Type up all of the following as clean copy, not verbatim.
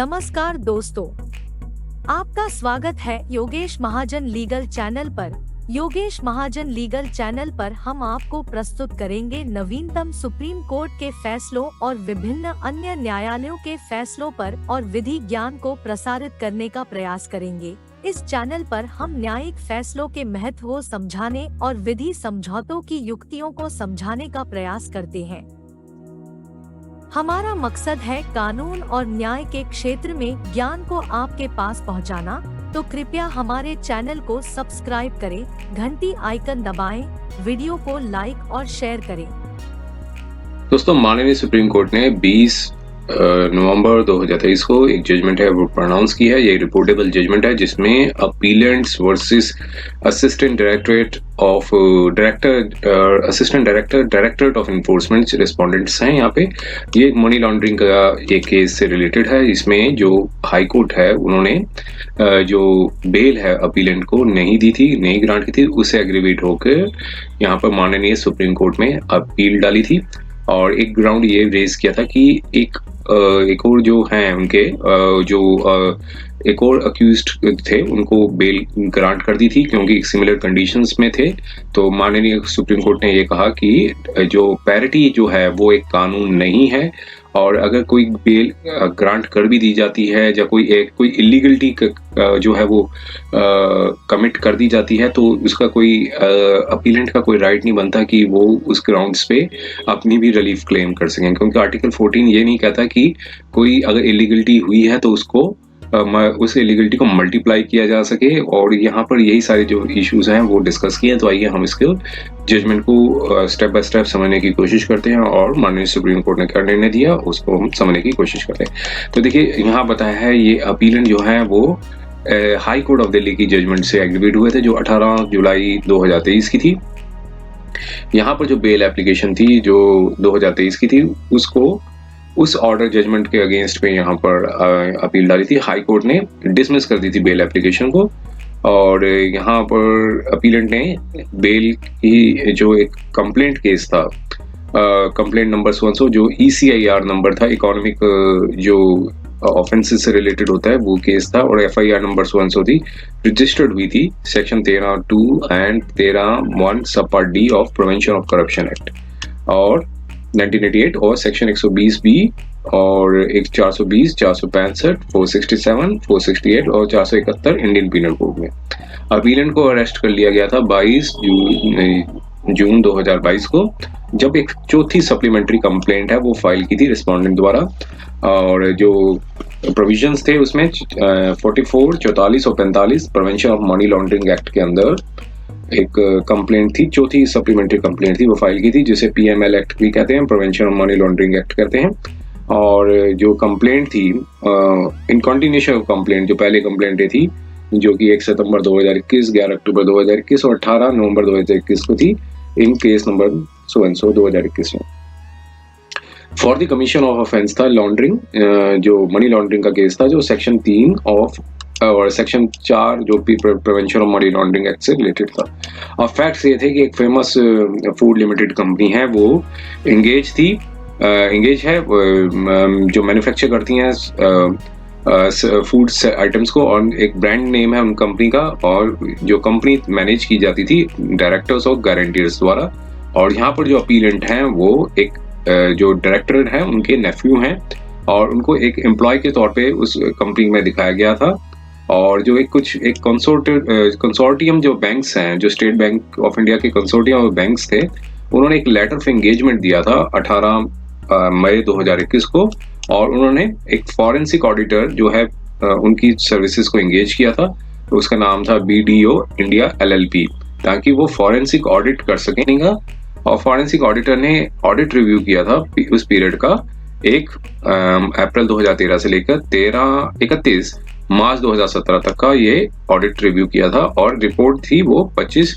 नमस्कार दोस्तों, आपका स्वागत है योगेश महाजन लीगल चैनल पर। योगेश महाजन लीगल चैनल पर हम आपको प्रस्तुत करेंगे नवीनतम सुप्रीम कोर्ट के फैसलों और विभिन्न अन्य न्यायालयों के फैसलों पर और विधि ज्ञान को प्रसारित करने का प्रयास करेंगे। इस चैनल पर हम न्यायिक फैसलों के महत्व को समझाने और विधि समझौतों की युक्तियों को समझाने का प्रयास करते हैं। हमारा मकसद है कानून और न्याय के क्षेत्र में ज्ञान को आपके पास पहुंचाना, तो कृपया हमारे चैनल को सब्सक्राइब करें, घंटी आइकन दबाएं, वीडियो को लाइक और शेयर करें। दोस्तों, माननीय सुप्रीम कोर्ट ने 20 नवंबर 2023 को एक जजमेंट है वो प्रोनाउंस की है। ये रिपोर्टेबल जजमेंट है जिसमें appellants versus assistant directorate of enforcement respondents हैं। यहाँ पे ये मनी लॉन्ड्रिंग का ये केस से रिलेटेड है। इसमें जो हाई कोर्ट है उन्होंने जो बेल है अपीलेंट को नहीं दी थी, नहीं ग्रांट की थी, उसे एग्रीवेट होकर यहाँ पर माननीय सुप्रीम कोर्ट में अपील डाली थी। और एक ग्राउंड ये रेज किया था कि एक और जो हैं उनके एक और अक्यूज्ड थे उनको बेल ग्रांट कर दी थी क्योंकि सिमिलर कंडीशंस में थे। तो माननीय सुप्रीम कोर्ट ने ये कहा कि जो पैरिटी जो है वो एक कानून नहीं है, और अगर कोई बेल ग्रांट कर भी दी जाती है या कोई इलीगलिटी जो है वो कमिट कर दी जाती है तो उसका कोई अपीलेंट का कोई राइट नहीं बनता कि वो उस ग्राउंड्स पे अपनी भी रिलीफ क्लेम कर सकें, क्योंकि आर्टिकल 14 ये नहीं कहता कि कोई अगर इलीगलिटी हुई है तो उसको उस इलीगलिटी को मल्टीप्लाई किया जा सके। और यहाँ पर यही सारे जो इश्यूज हैं वो डिस्कस किए हैं। तो आइए हम इसके जजमेंट को स्टेप बाय स्टेप समझने की कोशिश करते हैं और माननीय सुप्रीम कोर्ट ने क्या निर्णय दिया उसको हम समझने की कोशिश करते हैं। तो देखिए, यहाँ बताया है ये अपीलेंट जो है वो हाई कोर्ट ऑफ दिल्ली की जजमेंट से एग्रीवेट हुए थे जो 18 जुलाई 2023 की थी। यहाँ पर जो बेल एप्लीकेशन थी जो 2023 की थी उसको उस ऑर्डर जजमेंट के अगेंस्ट पे यहाँ पर अपील डाली थी। हाई कोर्ट ने डिसमिस कर दी थी बेल एप्लीकेशन को, और यहाँ पर अपीलेंट ने बेल की जो एक कंप्लेंट केस था, कंप्लेंट नंबर 100 जो ECIR नंबर था, इकोनॉमिक जो ऑफेंसेस से रिलेटेड होता है वो केस था, और FIR नंबर 100 थी, रजिस्टर्ड हुई थी सेक्शन 13(2) एंड 13(1) सब part D of prevention of corruption act और 1988 और सेक्शन 120B और 420, 465, 467, 468 और 471 इंडियन पीनल कोड में। अपीलेंट को अरेस्ट कर लिया गया था 22 जून 2022 को, जब एक चौथी सप्लीमेंट्री कंप्लेंट है वो फाइल की थी रिस्पोंडेंट द्वारा। और जो प्रोविजंस थे उसमें 44, 44 और 45 prevention of money laundering act के अंदर एक कंप्लेंट थी, चौथी सप्लीमेंट्री कंप्लेंट थी, वो फाइल की थी जिसे PML एक्ट भी कहते हैं, prevention of money laundering act कहते हैं। और जो कंप्लेंट थी इन कंटिन्यूएशन ऑफ कंप्लेंट, जो पहले कंप्लेंट थी जो कि 1 सितंबर 2021, 11 अक्टूबर 2021 और 18 नवंबर 2021 को थी, इन केस नंबर 2021 में for the commission of offence था लॉन्ड्रिंग, जो मनी लॉन्ड्रिंग का केस था जो सेक्शन 3 ऑफ और सेक्शन 4 जो prevention of money laundering act से रिलेटेड था। और फैक्ट्स ये थे कि एक फेमस फूड लिमिटेड कंपनी है वो एंगेज है जो मैन्युफैक्चर करती हैं फूड आइटम्स को, और एक ब्रांड नेम है उन कंपनी का, और जो कंपनी मैनेज की जाती थी डायरेक्टर्स और गारंटियर्स द्वारा। और यहाँ पर जो अपीलेंट हैं वो एक जो डायरेक्टर हैं उनके नेफ्यू हैं, और उनको एक एम्प्लॉय के तौर पे उस कंपनी में दिखाया गया था। और जो एक कंसोर्टियम जो बैंक्स हैं, जो स्टेट बैंक ऑफ इंडिया के कंसोर्टियम बैंक्स थे, उन्होंने एक लेटर ऑफ एंगेजमेंट दिया था 18 मई 2021 को, और उन्होंने एक फॉरेंसिक ऑडिटर जो है उनकी सर्विसेज को एंगेज किया था। तो उसका नाम था BDO इंडिया LLP, ताकि वो फॉरेंसिक ऑडिट कर सकेंगे। और फॉरेंसिक ऑडिटर ने ऑडिट रिव्यू किया था उस पीरियड का 1 अप्रैल 2013 से लेकर 31 मार्च 2017 तक का ये ऑडिट रिव्यू किया था, और रिपोर्ट थी वो 25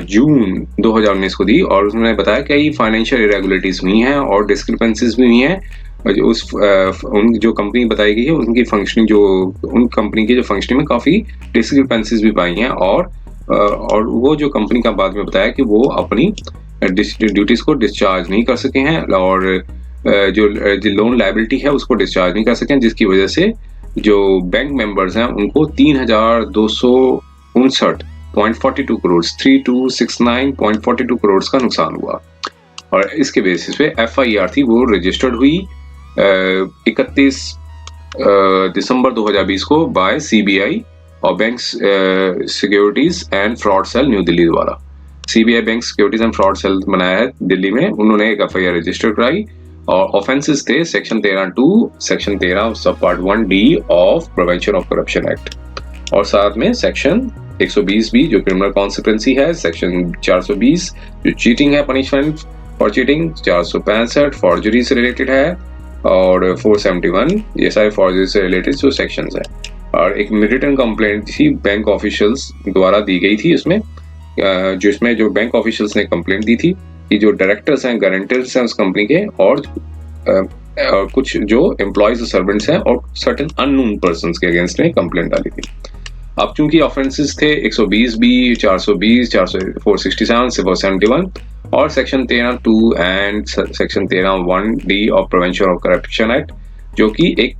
जून 2019 को दी। और उसने बताया कि कई फाइनेंशियल इरेगुलरिटीज हुई हैं और डिस्क्रिपेंसीज भी हुई हैं, उन जो कंपनी बताई गई है उनकी फंक्शनिंग, जो उन कंपनी की जो फंक्शनिंग में काफ़ी डिस्क्रिपेंसीज भी पाई हैं। और वो जो कंपनी का बाद में बताया कि वो अपनी ड्यूटीज को डिस्चार्ज नहीं कर सके हैं, और जो लोन लायबिलिटी है उसको डिस्चार्ज नहीं कर सकें, जिसकी वजह से जो बैंक मेंबर्स हैं उनको 3,259.42 करोड़ 3269.42 करोड़ का नुकसान हुआ। और इसके बेसिस पे FIR थी वो रजिस्टर्ड हुई 31 दिसंबर 2020 को बाय CBI और bank securities and fraud cell New Delhi द्वारा। CBI bank securities and fraud cell बनाया है दिल्ली में, उन्होंने एक FIR रजिस्टर कराई और ऑफेंसेस थे सेक्शन 13(2), सेक्शन 13 सब part 1D of prevention of corruption act, और साथ में सेक्शन 120 भी जो क्रिमिनल कॉन्सिक्वेंसी है, सेक्शन 420 जो चीटिंग है, पनिशमेंट फॉर चीटिंग, 465 फॉर्जरी से रिलेटेड है, और 471 ये सारे फॉर्जरी से रिलेटेड जो सेक्शंस हैं। और एक रिटन कंप्लेंट थी बैंक ऑफिशियल्स द्वारा दी गई थी इसमें, जिसमें जो बैंक ऑफिशियल्स ने कंप्लेंट दी थी कि जो डायरेक्टर्स हैं, गारंटर्स हैं उस कंपनी के, और कुछ जो एम्प्लॉयज और सर्वेंट्स हैं और सर्टेन अननोन पर्संस के अगेंस्ट में कंप्लेंट डाली थी। अब चूंकि ऑफेंसेस थे 120B, 420, 467, 471 और section 13(2) and section 13(1)D of prevention of corruption act, जो कि एक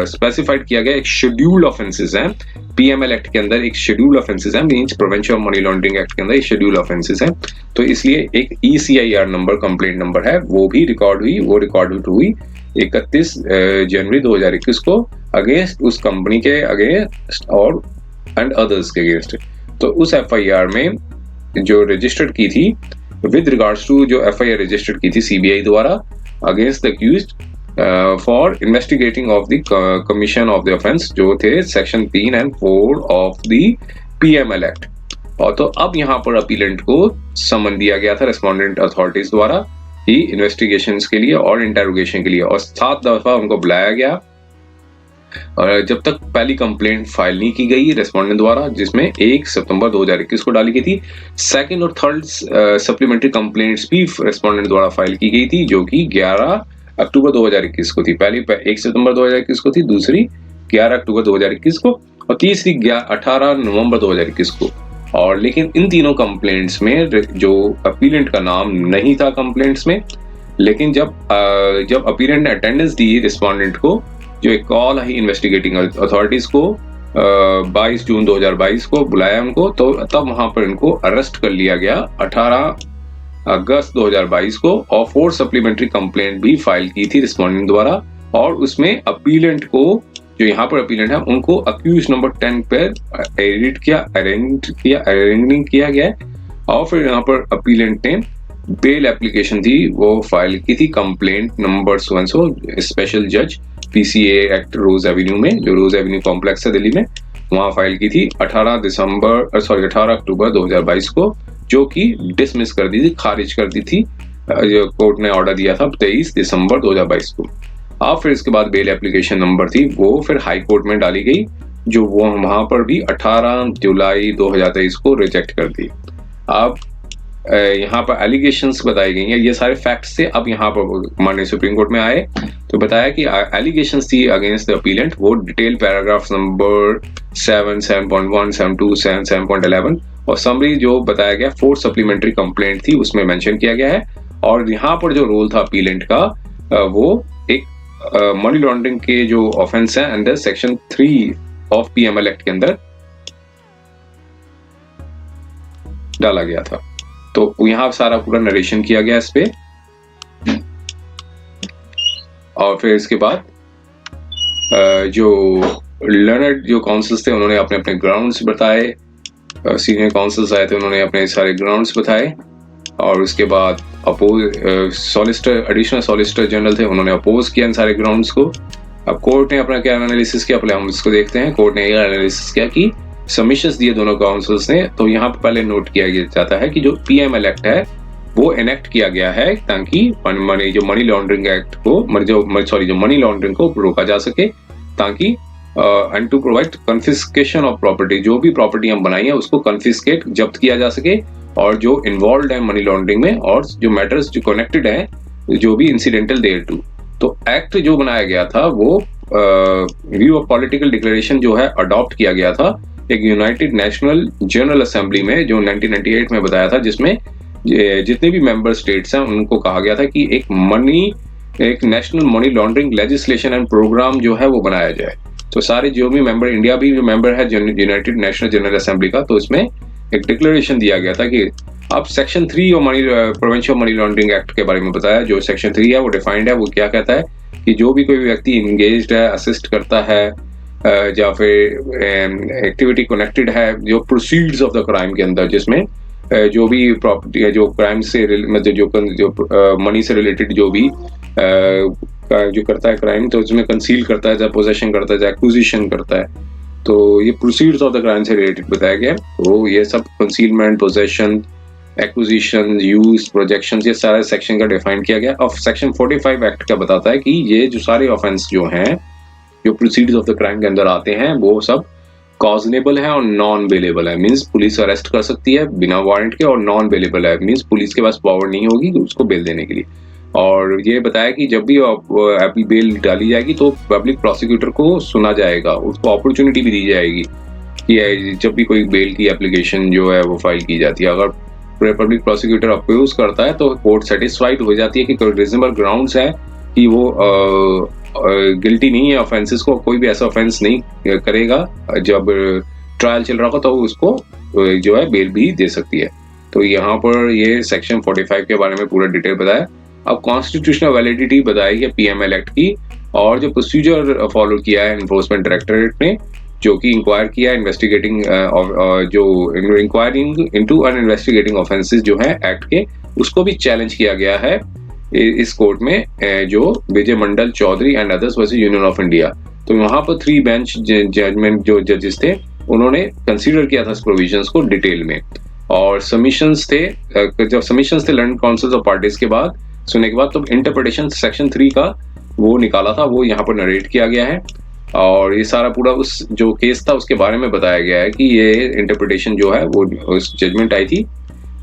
स्पेसिफाइड किया गया एक शेड्यूल्ड ऑफेंसेस हैं PML एक्ट के अंदर, एक शेड्यूल्ड ऑफेंसेस हैं, means prevention of money laundering act के अंदर एक शेड्यूल्ड ऑफेंसेस हैं। तो इसलिए एक ECIR नंबर, कंप्लेंट नंबर है, वो भी रिकॉर्ड हुई, वो रिकॉर्ड हुई 31 जनवरी 2021 को अगेंस्ट उस कंपनी के अगेंस्ट और एंड अदर्स के अगेंस्ट। तो उस FIR में जो रजिस्टर्ड की थी विद रिगार्ड्स टू जो FIR रजिस्टर्ड की थी CBI द्वारा against the accused for investigating of the commission of the offence, जो थे सेक्शन 3 और 4 ऑफ द PML एक्ट। और तो अब यहाँ पर अपीलेंट को समन दिया गया था रेस्पोंडेंट अथॉरिटीज द्वारा कि इन्वेस्टिगेशंस के लिए और इंटेरोगेशन के लिए, और 7 दफा उनको बुलाया गया और जब तक पहली कंप्लेंट फाइल नहीं की गई रेस्पोंडेंट द्वारा, जिसमें 1 सितंबर 2021 को डाली गई थी। सेकंड और थर्ड सप्लीमेंट्री कंप्लेंट्स भी रेस्पोंडेंट द्वारा फाइल की गई थी, जो कि 11 अक्टूबर 2021 को थी। पहली 1 सितंबर 2021 को थी, दूसरी 11 अक्टूबर 2021 को, और तीसरी 18 नवंबर 2021 को। और लेकिन इन तीनों कंप्लेंट्स में जो अपीलेंट का नाम नहीं था कंप्लेंट्स में, लेकिन जब अपीलेंट ने अटेंडेंस दी रिस्पोंडेंट को, जो एक कॉल आई इन्वेस्टिगेटिंग अथॉरिटीज को 22 जून 2022 को बुलाया उनको, तो तब वहां पर इनको अरेस्ट कर लिया गया 18 अगस्त 2022 को, और 4 सप्लीमेंट्री कंप्लेंट भी फाइल की थी रिस्पोंडेंट द्वारा। और उसमें अपीलेंट को, जो यहाँ पर अपीलेंट है, उनको अक्यूज नंबर 10 पर एडिट किया, अरेंजिंग किया गया, और फिर यहाँ पर अपीलेंट ने बेल एप्लीकेशन थी वो फाइल की थी कंप्लेंट नंबर सो स्पेशल जज PCA एक्ट रोज एवेन्यू में, जो रोज एवेन्यू कॉम्प्लेक्स है दिल्ली में, वहां फाइल की थी 18 अक्टूबर 2022 को, जो कि डिसमिस कर दी थी, खारिज कर दी थी, जो कोर्ट ने ऑर्डर दिया था 23 दिसंबर 2022 को। अब फिर इसके बाद बेल एप्लीकेशन नंबर थी वो फिर हाई कोर्ट में डाली गई, जो वो वहां पर भी 18 जुलाई 2023 को रिजेक्ट कर दी। अब यहाँ पर एलिगेशंस बताई गई हैं, ये सारे फैक्ट्स थे। अब यहाँ पर माननीय सुप्रीम कोर्ट में आए तो बताया कि एलिगेशंस थी अगेंस्ट द अपीलेंट, वो डिटेल पैराग्राफ नंबर 7, 7.1, 7.2, 7.11 और समरी जो बताया गया 4 सप्लीमेंट्री कंप्लेंट थी उसमें मेंशन किया गया है। और यहाँ पर जो रोल था अपीलेंट का वो एक मनी लॉन्ड्रिंग के जो ऑफेंस है under section 3 of PML act के अंदर डाला गया था। तो यहाँ सारा पूरा नरेशन किया गया इस पे, और फिर इसके बाद जो लर्नड जो काउंसिल्स थे उन्होंने अपने अपने ग्राउंड्स बताए, सीनियर काउंसिल्स आए थे उन्होंने अपने सारे ग्राउंड्स बताए, और उसके बाद सॉलिसिटर एडिशनल सॉलिसिटर जनरल थे उन्होंने अपोज किया इन सारे ग्राउंड्स को। अब कोर्ट ने अपना क्या एनालिसिस किया, पहले हम इसको देखते हैं। कोर्ट ने यह एनालिसिस किया कि सबमिशंस दिए दोनों काउंसिल्स ने, तो यहाँ पर पहले नोट किया जाता है कि जो PML एक्ट है वो एनेक्ट किया गया है ताकि जो मनी लॉन्ड्रिंग एक्ट को जो मनी लॉन्ड्रिंग को रोका जा सके, ताकि and to provide confiscation of property, जो भी प्रॉपर्टी हम बनाई है उसको कन्फिस्केट जब्त किया जा सके, और जो इन्वॉल्व है मनी लॉन्ड्रिंग में और जो मैटर्स जो कनेक्टेड हैं जो भी इंसिडेंटल देयर टू। तो एक्ट जो बनाया गया था वो व्यू ऑफ पॉलिटिकल डिक्लेरेशन जो है अडॉप्ट किया गया था एक यूनाइटेड नेशनल जनरल असेंबली में, जो 1998 में बताया था, जिसमें जितने भी मेंबर स्टेट्स हैं उनको कहा गया था कि एक मनी एक national money laundering legislation and program जो है वो बनाया जाए। तो सारे जो भी मेंबर, इंडिया भी जो मेंबर है यूनाइटेड नेशनल जनरल असेंबली का, तो इसमें एक डिक्लेरेशन दिया गया था कि अब सेक्शन 3 और money prevention of money laundering act के बारे में बताया। जो सेक्शन 3 है वो डिफाइंड है, वो क्या कहता है कि जो भी कोई व्यक्ति इंगेज्ड है, असिस्ट करता है या फिर एक्टिविटी कनेक्टेड है जो प्रोसीड्स ऑफ द क्राइम के अंदर, जिसमें जो भी प्रॉपर्टी है जो क्राइम से मतलब जो मनी से रिलेटेड जो भी जो करता है क्राइम, तो उसमें कंसील करता है, चाहे पोजेशन करता है, चाहे एक्विजिशन करता है, तो ये प्रोसीड्स ऑफ द क्राइम से रिलेटेड बताया गया। तो ये सब concealment, possession, acquisition, use, projection, ये सारे सेक्शन का डिफाइन किया गया। और सेक्शन 45 एक्ट का बताता है कि ये जो सारे ऑफेंस जो हैं जो प्रोसीड्स ऑफ द क्राइम के अंदर आते हैं वो सब कॉजनेबल है और नॉन बेलेबल है। मींस पुलिस अरेस्ट कर सकती है बिना वारंट के, और नॉन बेलेबल है मींस पुलिस के पास पावर नहीं होगी उसको बेल देने के लिए। और ये बताया कि जब भी बेल डाली जाएगी तो पब्लिक प्रोसिक्यूटर को सुना जाएगा, उसको अपॉर्चुनिटी भी दी जाएगी कि जब भी कोई बेल की एप्लीकेशन जो है वो फाइल की जाती है, अगर पब्लिक प्रोसिक्यूटर अप्रूव करता है तो कोर्ट सेटिस्फाइड हो जाती है कि कोई रीजनेबल ग्राउंड्स है कि वो गिल्टी नहीं है, ऑफेंसेस को कोई भी ऐसा ऑफेंस नहीं करेगा जब ट्रायल चल रहा होगा, तो उसको जो है बेल भी दे सकती है। तो यहाँ पर ये सेक्शन 45 के बारे में पूरा डिटेल बताया। अब कॉन्स्टिट्यूशनल वैलिडिटी बताई है पीएमएल एक्ट की, और जो प्रोसीजर फॉलो किया है एनफोर्समेंट डायरेक्टरेट ने, जो कि इंक्वायर किया इन्वेस्टिगेटिंग जो इंक्वायरिंग इनटू अन इन्वेस्टिगेटिंग ऑफेंसेस जो है एक्ट के, उसको भी चैलेंज किया गया है इस कोर्ट में, जो Vijay Mandal Chaudhary and others versus Union of India. तो वहां पर 3 बेंच जजमेंट जो जजेस थे उन्होंने कंसीडर किया था इस प्रोविजंस को डिटेल में, और सबमिशंस थे, जब सबमिशंस थे लंडन काउंसिल ऑफ पार्टीज के बाद सुनने के बाद, तो इंटरप्रिटेशन सेक्शन 3 का वो निकाला था, वो यहाँ पर नरेट किया गया है। और ये सारा पूरा उस जो केस था उसके बारे में बताया गया है कि ये इंटरप्रिटेशन जो है वो उस जजमेंट आई थी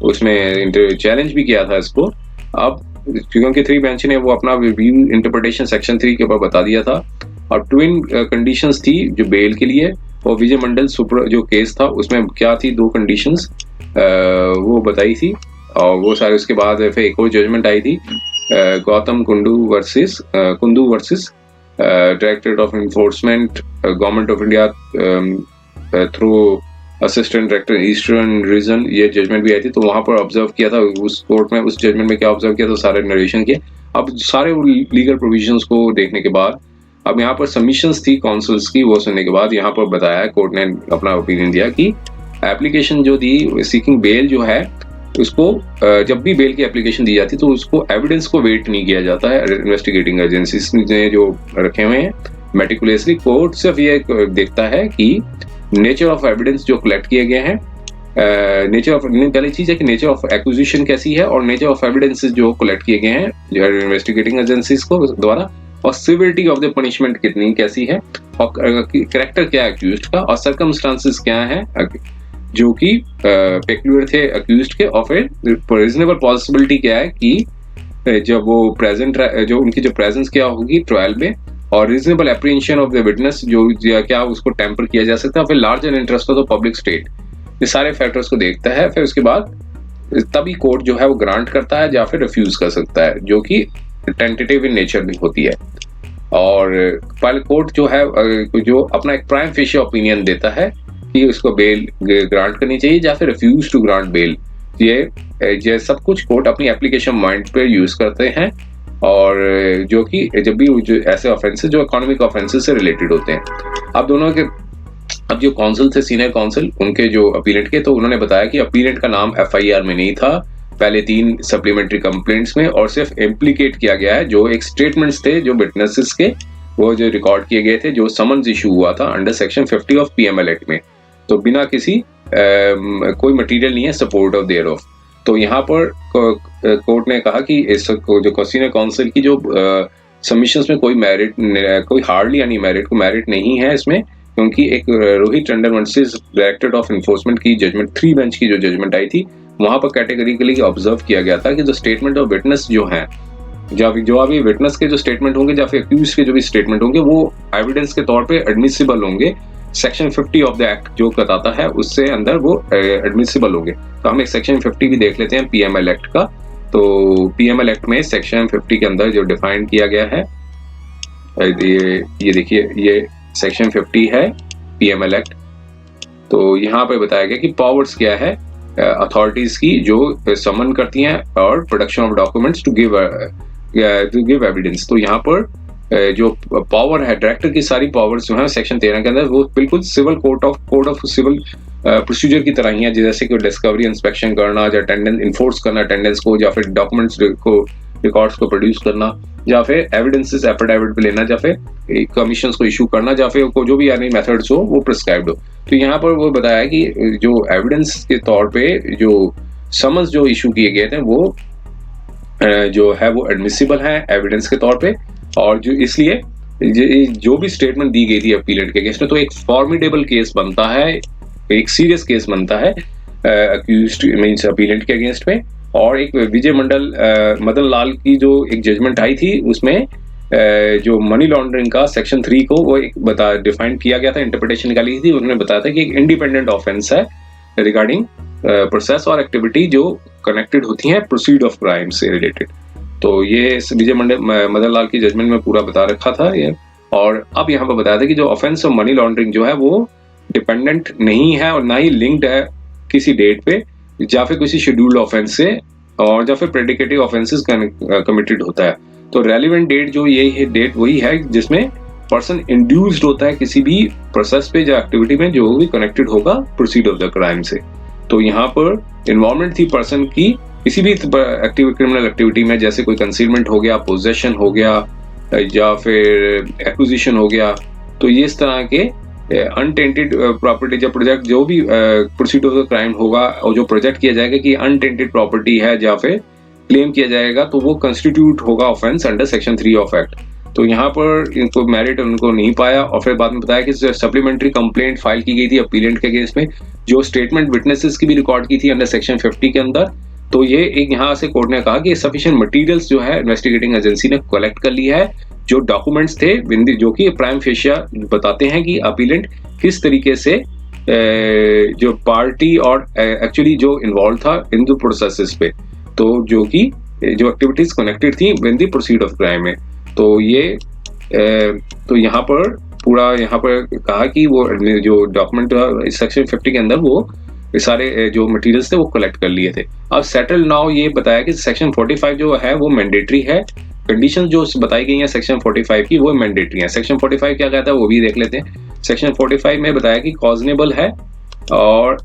उसमें चैलेंज भी किया था इसको। अब क्योंकि 3 बेंच ने वो अपना रिव्यू इंटरप्रिटेशन सेक्शन 3 के ऊपर बता दिया था, और ट्विन कंडीशंस थी जो बेल के लिए, और विजय मंडल सुपर जो केस था उसमें क्या थी 2 कंडीशंस वो बताई थी। और वो सारे उसके बाद फिर एक और जजमेंट आई थी Gautam Kundu versus directorate of enforcement government of India through assistant director eastern region, ये जजमेंट भी आई थी। तो वहां पर ऑब्जर्व किया था उस कोर्ट में, उस जजमेंट में क्या ऑब्जर्व किया, तो सारे नरेशन किए। अब सारे लीगल प्रोविजंस को देखने के बाद अब यहाँ पर सबमिशंस थी काउंसिल्स की, वो सुनने के बाद यहाँ पर बताया कोर्ट ने अपना ओपिनियन दिया कि एप्लीकेशन जो दी सीकिंग बेल जो है उसको जब भी बेल की एप्लीकेशन दी जाती है तो उसको एविडेंस को वेट नहीं किया जाता है। इन्वेस्टिगेटिंग एजेंसीज ने जो रखे हुए हैं मेटिकुलसली, कोर्ट सिर्फ ये देखता है कि नेचर ऑफ एविडेंस जो कलेक्ट किए गए हैं, नेचर ऑफ पहली चीज है कि नेचर ऑफ एक्विजिशन कैसी है, और नेचर ऑफ एविडेंस जो कलेक्ट किए गए हैं जो इन्वेस्टिगेटिंग एजेंसीज को द्वारा, और सिविलिटी ऑफ द पनिशमेंट कितनी कैसी है, और कैरेक्टर क्या है अक्यूज्ड का, और सर्कमस्टांसेस क्या है जो कि पेक्यूलियर थे अक्यूज्ड के, और फिर रीजनेबल पॉसिबिलिटी क्या है कि जब वो प्रेजेंट जो उनकी जो प्रेजेंस क्या होगी ट्रायल में, और reasonable apprehension of the witness जो क्या उसको टेम्पर किया जा सकता है, फिर larger interest of the public state, ये सारे फैक्टर्स को देखता है। फिर उसके बाद तभी कोर्ट जो है वो ग्रांट करता है या फिर रिफ्यूज कर सकता है, जो कि टेंटेटिव इन नेचर भी होती है। और पहले कोर्ट जो है जो अपना एक प्राइम फेशी ओपिनियन देता है कि उसको बेल ग्रांट करनी चाहिए या फिर रिफ्यूज टू ग्रांट बेल, ये सब कुछ कोर्ट अपनी एप्लीकेशन माइंड पे यूज करते हैं, और जो कि जब भी जो ऐसे ऑफेंसेस जो इकोनॉमिक ऑफेंसेस से रिलेटेड होते हैं। अब दोनों के अब जो काउंसिल थे सीनियर काउंसिल उनके जो अपीलेंट के, तो उन्होंने बताया कि अपीलेंट का नाम एफआईआर में नहीं था पहले 3 सप्लीमेंट्री कंप्लेंट्स में, और सिर्फ इम्प्लीकेट किया गया है जो एक स्टेटमेंट्स थे जो विटनेसेस के, वो जो रिकॉर्ड किए गए थे, जो समन्स इशू हुआ था under section 50 of PML act में, तो बिना किसी कोई मटेरियल नहीं है सपोर्ट ऑफ देयर ऑफ। तो यहाँ पर कोर्ट ने कहा कि इस जो सीनियर काउंसिल की जो सबमिशंस में कोई मेरिट, कोई हार्डली यानी मेरिट नहीं है इसमें, क्योंकि एक Rohit Tandon versus directorate of enforcement की जजमेंट 3 बेंच की जो जजमेंट आई थी, वहां पर कैटेगरिकली ऑब्जर्व किया गया था कि जो स्टेटमेंट ऑफ विटनेस जो है, जो अभी विटनेस के जो स्टेटमेंट होंगे या फिर अक्यूज के जो भी स्टेटमेंट होंगे वो एविडेंस के तौर पे एडमिसिबल होंगे, सेक्शन 50 ऑफ द एक्ट जो बताता है उससे अंदर वो एडमिसिबल होंगे। तो हम एक सेक्शन 50 भी देख लेते हैं पीएमएल एक्ट का, तो पीएमएल एक्ट में सेक्शन 50 के अंदर जो डिफाइन किया गया है, ये देखिए, ये सेक्शन 50 है पीएमएल एक्ट। तो यहाँ पे बताया गया कि पावर्स क्या है अथॉरिटीज की, जो समन करती हैं और production of documents to give evidence. तो यहाँ पर जो पावर है, डायरेक्टर की सारी पावर्स जो है सेक्शन 13 के अंदर, वो बिल्कुल civil code of civil procedure की तरह ही है, जैसे कि डिस्कवरी, इंस्पेक्शन करना, या अटेंडेंस इन्फोर्स करना अटेंडेंस को, या फिर डॉक्यूमेंट्स को, रिकॉर्ड्स को प्रोड्यूस करना, या फिर एविडेंसेस एफिडेविट पे लेना, या फिर कमीशंस को इशू करना, या फिर को जो भी यानी मेथड्स हो वो प्रिस्क्राइब्ड हो। तो यहाँ पर वो बताया कि जो एविडेंस के तौर पे जो समन्स जो इशू किए गए थे वो जो है वो एडमिसिबल है एविडेंस के तौर पे, और जो इसलिए जो भी स्टेटमेंट दी गई थी अपीलेंट के केस में, तो एक फॉर्मिडेबल केस बनता है, एक सीरियस केस बनता है अक्यूज्ड मींस अपीलेंट के अगेंस्ट में। और एक विजय मदन लाल की जो एक जजमेंट आई थी, उसमें जो मनी लॉन्ड्रिंग का सेक्शन 3 को वो एक डिफाइन किया गया था, इंटरप्रिटेशन निकाली थी। उन्होंने बताया था कि एक इंडिपेंडेंट ऑफेंस है रिगार्डिंग प्रोसेस और एक्टिविटी जो कनेक्टेड होती हैं प्रोसीड ऑफ क्राइम से रिलेटेड। तो ये विजय मदन लाल की जजमेंट में पूरा बता रखा था ये। और अब यहाँ पर बताया था कि जो ऑफेंस ऑफ मनी लॉन्ड्रिंग जो है वो डिपेंडेंट नहीं है और ना ही लिंक्ड है किसी डेट पे, या फिर किसी शेड्यूल्ड ऑफेंस से, और या फिर प्रेडिकेटिव ऑफेंसेस कमिटेड होता है। तो रेलिवेंट डेट जो ये है, डेट वही है जिसमें पर्सन इंड्यूस्ड होता है किसी भी प्रोसेस पे या एक्टिविटी में जो भी कनेक्टेड होगा प्रोसीड ऑफ द क्राइम से। तो यहाँ पर इन्वॉल्वमेंट थी पर्सन की किसी भी क्रिमिनल एक्टिविटी में, जैसे कोई कंसीलमेंट हो गया, पोजेशन हो गया, या फिर एक्विजिशन हो गया। तो ये इस तरह के अनटेंटेड प्रॉपर्टी या प्रोजेक्ट जो भी प्रोसीड ऑफ द क्राइम होगा, और जो प्रोजेक्ट किया जाएगा कि अनटेंटेड प्रॉपर्टी है या फिर क्लेम किया जाएगा, तो वो कंस्टिट्यूट होगा offence under section 3 of act. तो यहाँ पर इनको मेरिट उनको नहीं पाया। और फिर बाद में बताया कि सप्लीमेंट्री कंप्लेंट फाइल की गई थी अपीलेंट के केस में, जो स्टेटमेंट विटनेसेस की भी रिकॉर्ड की थी अंडर सेक्शन 50 के अंदर। तो ये एक यहाँ से कोर्ट ने कहा कि सफिशिएंट मटेरियल्स जो है इन्वेस्टिगेटिंग एजेंसी ने कलेक्ट कर लिया है, जो डॉक्यूमेंट्स थे जो कि प्राइम फेशिया बताते हैं कि अपीलेंट किस तरीके से जो पार्टी और एक्चुअली जो इन्वॉल्व था इन द प्रोसेसेस पे, तो जो कि जो एक्टिविटीज कनेक्टेड थी with the proceed of crime में। तो ये तो यहाँ पर पूरा यहाँ पर कहा कि वो जो डॉक्यूमेंट सेक्शन 50 के अंदर वो सारे जो मटेरियल्स थे वो कलेक्ट कर लिए थे। अब सेटल नाउ ये बताया कि सेक्शन 45 जो है वो मैंडेटरी है, कंडीशन जो बताई गई है सेक्शन 45 की वो मैंडेटरी है। सेक्शन 45 क्या कहता है वो भी देख लेते हैं। सेक्शन 45 में बताया कि कॉजनेबल है और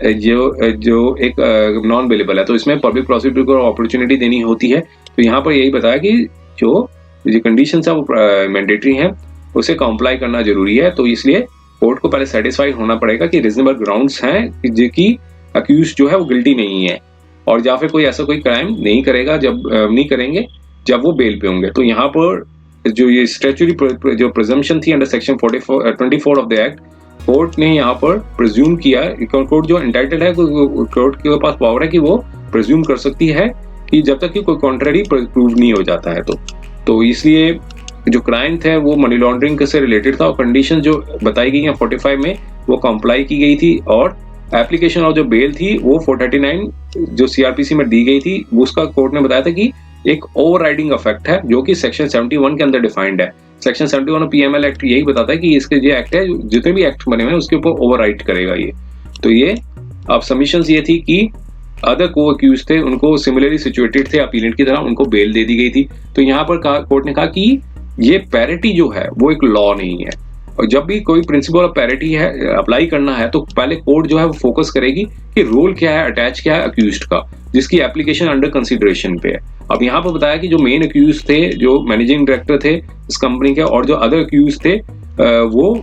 जो एक नॉन बेलेबल है, तो इसमें पब्लिक प्रोसिक्यूटर को अपॉर्चुनिटी देनी होती है। तो यहाँ पर यही बताया कि जो कंडीशन है वो मैंडेटरी है, उसे कॉम्प्लाई करना जरूरी है। तो इसलिए कोर्ट को पहले सेटिस्फाइड होना पड़ेगा कि रीजनेबल ग्राउंड्स हैं कि अक्यूज जो है वो गिल्टी नहीं है, और या फिर कोई ऐसा कोई क्राइम नहीं करेगा नहीं करेंगे जब वो बेल पे होंगे। तो यहाँ पर जो ये स्टैट्यूटरी जो प्रिजम्पशन थी under section 24 of the act, court ने यहाँ पर प्रिज्यूम किया, कोर्ट जो एंटाइटल्ड है, कोर्ट के पास पावर है कि वो प्रिज्यूम कर सकती है कि जब तक कि कोई कॉन्ट्ररी प्रूव नहीं हो जाता है। तो इसलिए जो क्राइम थे वो मनी लॉन्ड्रिंग से रिलेटेड था, और कंडीशन जो बताई गई है 45 में वो कंप्लाई की गई थी, और एप्लीकेशन और जो बेल थी वो 439 जो सीआरपीसी में दी गई थी, उसका कोर्ट ने बताया था कि एक ओवरराइडिंग इफेक्ट है जो कि सेक्शन 71 के अंदर डिफाइंड है। सेक्शन 71 ऑफ पीएमएल एक्ट यही बताता है कि इसके जो एक्ट है, जितने भी एक्ट बने हुए हैं उसके ऊपर ओवरराइड करेगा ये। तो ये अब सबमिशंस ये थी कि अदर को अक्यूज थे उनको सिमिलरली सिचुएटेड थे अपीलेंट की तरह, उनको बेल दे दी गई थी। तो यहाँ पर कोर्ट ने कहा कि ये पैरिटी जो है वो एक लॉ नहीं है, और जब भी कोई प्रिंसिपल ऑफ पैरिटी है अप्लाई करना है तो पहले कोर्ट जो है वो फोकस करेगी कि रोल क्या है, अटैच क्या है अक्यूज्ड का, जिसकी एप्लीकेशन अंडर कंसिडरेशन पे है। अब यहाँ पर बताया कि जो मेन अक्यूज थे, जो मैनेजिंग डायरेक्टर थे इस कंपनी के, और जो अदर अक्यूज थे वो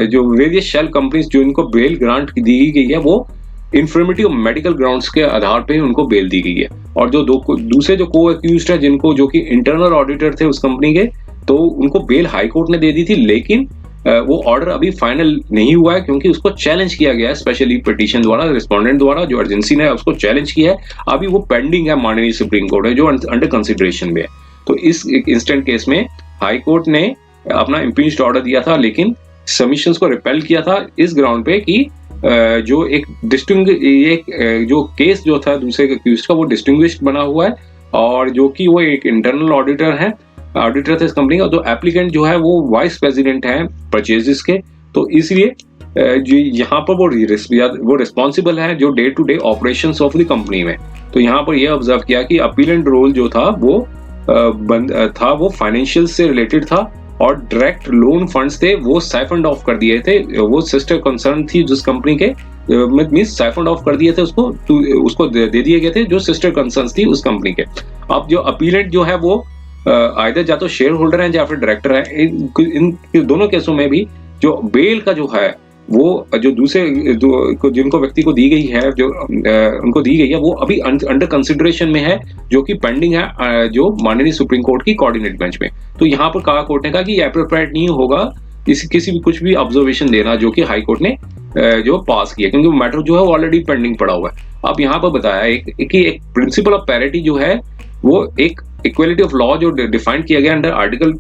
जो वेरियस शेल कंपनीज जो इनको बेल ग्रांट दी गई है वो इन्फर्मिटी और मेडिकल ग्राउंड्स के आधार पे उनको बेल दी गई है। और जो दूसरे जो को अक्यूज्ड है जिनको जो कि इंटरनल ऑडिटर थे उस कंपनी के, तो उनको बेल हाई कोर्ट ने दे दी थी, लेकिन वो ऑर्डर अभी फाइनल नहीं हुआ है क्योंकि उसको चैलेंज किया गया है स्पेशली पिटीशन द्वारा, रिस्पोंडेंट द्वारा, जो एजेंसी ने उसको चैलेंज किया है। अभी वो पेंडिंग है माननीय सुप्रीम कोर्ट है जो अंडर कंसिडरेशन में है। तो इस इंस्टेंट केस में हाई कोर्ट ने अपना इम्पीच्ड ऑर्डर दिया था, लेकिन सबमिशंस को रिपेल किया था इस ग्राउंड पे कि जो एक जो केस जो था दूसरे अक्यूज्ड का वो डिस्टिंग्विश्ड बना हुआ है, और जो कि वो एक इंटरनल ऑडिटर थे इस कंपनी का। तो एप्लीकेंट जो है वो वाइस प्रेसिडेंट है परचेजेस के, तो इसलिए जो यहाँ पर वो रिस्पॉन्सिबल है जो day to day operations of the company में। तो यहाँ पर ये ऑब्जर्व किया कि अपीलेंट रोल जो था वो वो फाइनेंशियल से रिलेटेड था, और डायरेक्ट लोन फंड्स थे वो साइफंड ऑफ कर दिए थे। वो सिस्टर कंसर्न थी जिस कंपनी के, मींस साइफंड ऑफ कर दिए थे उसको दे दिए गए थे जो सिस्टर कंसर्न्स थी उस कंपनी के। अब जो अपीलेंट जो है वो आइदर या तो शेयर होल्डर है या फिर डायरेक्टर है। इन दोनों केसों में भी जो बेल का जो है वो जो दूसरे जिनको व्यक्ति को दी गई है, जो उनको दी गई है, वो अभी अंडर कंसिडरेशन में है, जो कि पेंडिंग है जो माननीय सुप्रीम कोर्ट की कोऑर्डिनेट बेंच में। तो यहाँ पर कहा कोर्ट ने कहा कि एप्रोप्रिएट नहीं होगा किसी भी कुछ भी ऑब्जर्वेशन देना जो कि हाई कोर्ट ने जो पास किया, क्योंकि मैटर जो है वो ऑलरेडी पेंडिंग पड़ा हुआ है। अब यहाँ पर बताया एक प्रिंसिपल ऑफ पैरिटी जो है वो एक इक्वलिटी ऑफ लॉ जो डिफाइन किया गया अंडर आर्टिकल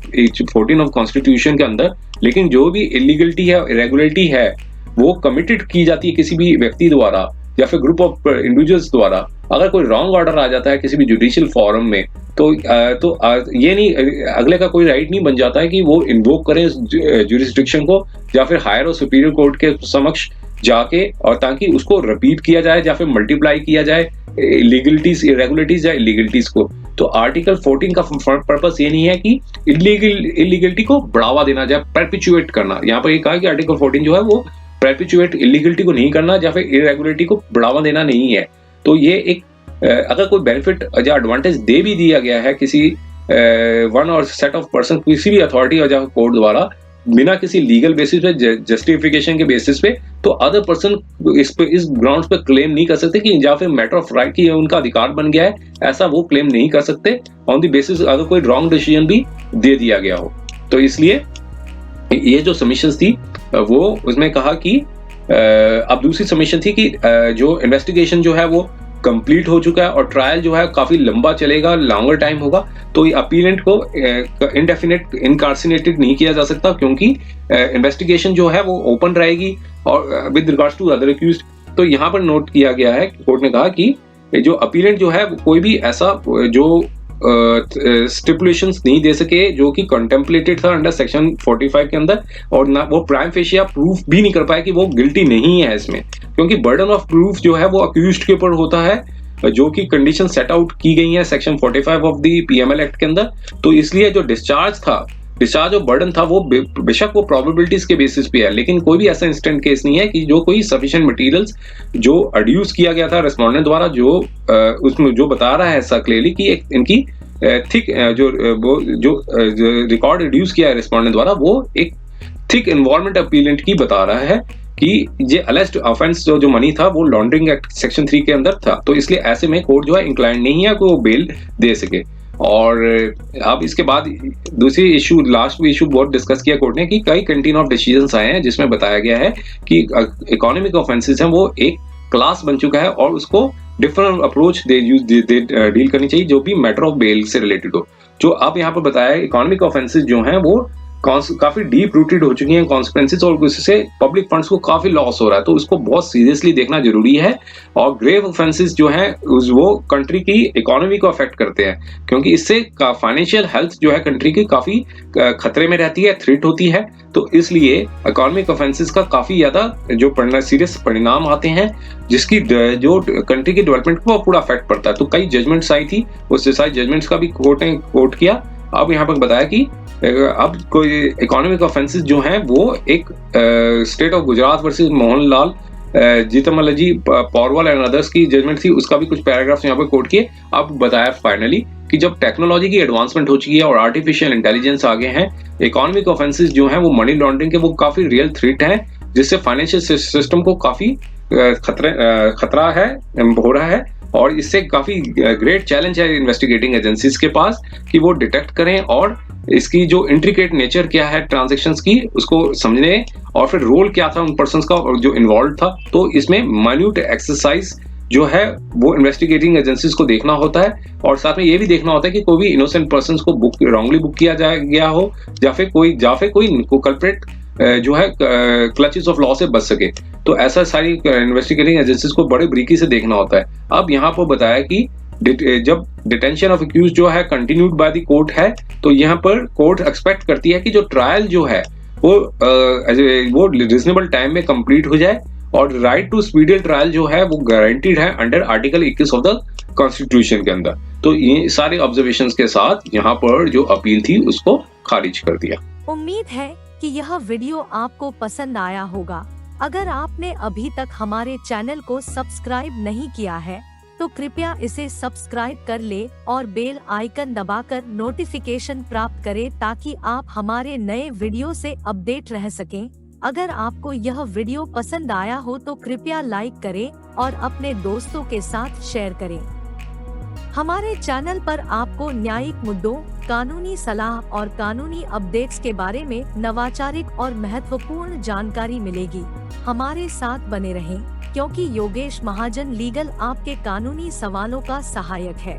14 ऑफ कॉन्स्टिट्यूशन के अंदर, लेकिन जो भी इलीगलिटी है, इरेगुलरिटी है, वो कमिटेड की जाती है किसी भी व्यक्ति द्वारा या फिर ग्रुप ऑफ इंडिविजुअल्स द्वारा। अगर कोई रॉन्ग ऑर्डर आ जाता है किसी भी जुडिशियल फोरम में, तो ये नहीं, अगले का कोई राइट नहीं बन जाता है कि वो इन्वोक करें जुरिस्डिक्शन को या फिर हायर और सुपीरियर कोर्ट के समक्ष जाके, और ताकि उसको रिपीट किया जाए या फिर मल्टीप्लाई किया जाए इलीगलिटीज, इरेगुलरिटीज या इलीगलिटीज को। तो आर्टिकल 14 का पर्पस ये नहीं है कि इलीगलिटी को बढ़ावा देना जाए, परपिचुएट करना। यहाँ पर ये कहा कि आर्टिकल 14 जो है वो परपिचुएट इलीगलिटी को नहीं करना या फिर इरेगुलरिटी को बढ़ावा देना नहीं है। तो ये एक अगर कोई बेनिफिट या एडवांटेज दे भी दिया गया है किसी वन और सेट ऑफ पर्सन, किसी भी अथॉरिटी और कोर्ट द्वारा, बिना किसी लीगल बेसिस पे, जस्टिफिकेशन के बेसिस पे, तो अदर पर्सन इस ग्राउंड्स पे क्लेम नहीं कर सकते कि या फिर मैटर ऑफ राइट की उनका अधिकार बन गया है, ऐसा वो क्लेम नहीं कर सकते ऑन द बेसिस अगर कोई रॉन्ग डिसीजन भी दे दिया गया हो। तो इसलिए ये जो सबमिशंस थी वो उसमें कहा कि अब दूसरी सबमिशन थी कि जो इन्वेस्टिगेशन जो है वो कंप्लीट हो चुका है और ट्रायल जो है काफी लंबा चलेगा, लॉन्गर टाइम होगा, तो ये अपीलेंट को इंडेफिनेट इनकार्सिनेटेड नहीं किया जा सकता, क्योंकि इन्वेस्टिगेशन जो है वो ओपन रहेगी और with regards to other accused. तो यहाँ पर नोट किया गया है, कोर्ट ने कहा कि जो अपीलेंट जो है कोई भी ऐसा जो स्टिपुलेशंस नहीं दे सके जो कि कंटेम्पलेटेड था अंडर सेक्शन 45 के अंदर, और ना वो प्राइम फेशिया प्रूफ भी नहीं कर पाए कि वो गिल्टी नहीं है इसमें, क्योंकि बर्डन ऑफ प्रूफ जो है वो अक्यूज्ड के ऊपर होता है, जो कि कंडीशन सेट आउट की गई है section 45 of the PML act के अंदर। तो इसलिए जो डिस्चार्ज और बर्डन था वो बेशक वो प्रोबेबिलिटीज के बेसिस पे है, लेकिन कोई भी ऐसा इंस्टेंट केस नहीं है कि जो कोई सफिशिएंट मटेरियल्स जो एड्यूस किया गया था रेस्पोंडेंट द्वारा, जो उसमें जो बता रहा है ऐसा क्लियरली कि इनकी थिक जो रिकॉर्ड एड्यूस किया है रेस्पोंडेंट द्वारा, वो एक थिक इन्वॉल्वमेंट अपीलेंट की बता रहा है कि ये अलेज्ड ऑफेंस जो मनी था वो लॉन्ड्रिंग एक्ट सेक्शन 3 के अंदर था। तो इसलिए ऐसे में कोर्ट जो है इंक्लाइंड नहीं है कि वो बेल दे सके। और अब इसके बाद दूसरी इशू, लास्ट इशू बहुत डिस्कस किया कोर्ट ने कि कई कंटीन ऑफ डिसीजंस आए हैं जिसमें बताया गया है कि इकोनॉमिक ऑफेंसेस हैं वो एक क्लास बन चुका है और उसको डिफरेंट अप्रोच डील करनी चाहिए जो भी मैटर ऑफ बेल से रिलेटेड हो। जो अब यहाँ पर बताया है इकोनॉमिक ऑफेंसेस जो हैं वो काफी डीप रूटेड हो चुकी हैं कॉन्सिक्वेंसेस, और उससे पब्लिक फंड्स को काफी लॉस हो रहा है, तो उसको बहुत सीरियसली देखना जरूरी है। और ग्रेव ऑफेंसेस जो हैं वो कंट्री की इकोनॉमी को अफेक्ट करते हैं, क्योंकि इससे फाइनेंशियल हेल्थ जो है कंट्री की काफी खतरे में रहती है, थ्रेट होती है। तो इसलिए इकोनॉमिक ऑफेंसेस का काफी ज्यादा जो सीरियस परिणाम आते हैं, जिसकी जो कंट्री की डेवलपमेंट को पूरा अफेक्ट पड़ता है। तो कई जजमेंट्स आई थी, उससे सारी जजमेंट्स का भी कोर्ट ने कोट किया। अब यहाँ पर बताया कि अब कोई इकोनॉमिक ऑफेंसेस जो हैं वो एक state of Gujarat versus Mohanlal Jeetmalji Porwal and others की जजमेंट थी, उसका भी कुछ पैराग्राफ्स यहाँ पे कोट किए। अब बताया फाइनली कि जब टेक्नोलॉजी की एडवांसमेंट हो चुकी है और आर्टिफिशियल इंटेलिजेंस आगे हैं, इकोनॉमिक ऑफेंसेस जो हैं वो मनी लॉन्ड्रिंग के वो काफी रियल थ्रेट हैं, जिससे फाइनेंशियल सिस्टम को काफी खतरा है हो रहा है। और इससे काफी ग्रेट चैलेंज है इन्वेस्टिगेटिंग एजेंसीज के पास कि वो डिटेक्ट करें और इसकी जो इंट्रिकेट नेचर क्या है ट्रांजैक्शंस की उसको समझने, और फिर रोल क्या था उन पर्संस का और जो इन्वॉल्व था। तो इसमें माइन्यूट एक्सरसाइज जो है वो इन्वेस्टिगेटिंग एजेंसीज को देखना होता है, और साथ में ये भी देखना होता है कि कोई भी इनोसेंट पर्संस को रॉन्गली बुक किया गया हो या फिर कोई कल्प्रेट जो है क्लचेस ऑफ लॉ से बच सके। तो ऐसा सारी इन्वेस्टिगेटिंग एजेंसीज को बड़े बारीकी से देखना होता है। अब यहाँ पर बताया कि जब डिटेंशन ऑफ एक्यूज जो है कंटिन्यूड बाय द कोर्ट है, तो यहाँ पर कोर्ट एक्सपेक्ट करती है कि जो ट्रायल जो है वो रीजनेबल टाइम में कंप्लीट हो जाए, और राइट टू स्पीडियल ट्रायल जो है वो गारंटीड है under article 21 of the constitution के अंदर। तो ये सारे ऑब्जर्वेशंस के साथ यहाँ पर जो अपील थी उसको खारिज कर दिया। उम्मीद है कि यह वीडियो आपको पसंद आया होगा। अगर आपने अभी तक हमारे चैनल को सब्सक्राइब नहीं किया है तो कृपया इसे सब्सक्राइब कर ले और बेल आइकन दबाकर नोटिफिकेशन प्राप्त करें ताकि आप हमारे नए वीडियो से अपडेट रह सकें। अगर आपको यह वीडियो पसंद आया हो तो कृपया लाइक करें और अपने दोस्तों के साथ शेयर करें। हमारे चैनल पर आपको न्यायिक मुद्दों, कानूनी सलाह और कानूनी अपडेट्स के बारे में नवाचारिक और महत्वपूर्ण जानकारी मिलेगी। हमारे साथ बने रहें, क्योंकि योगेश महाजन लीगल आपके कानूनी सवालों का सहायक है।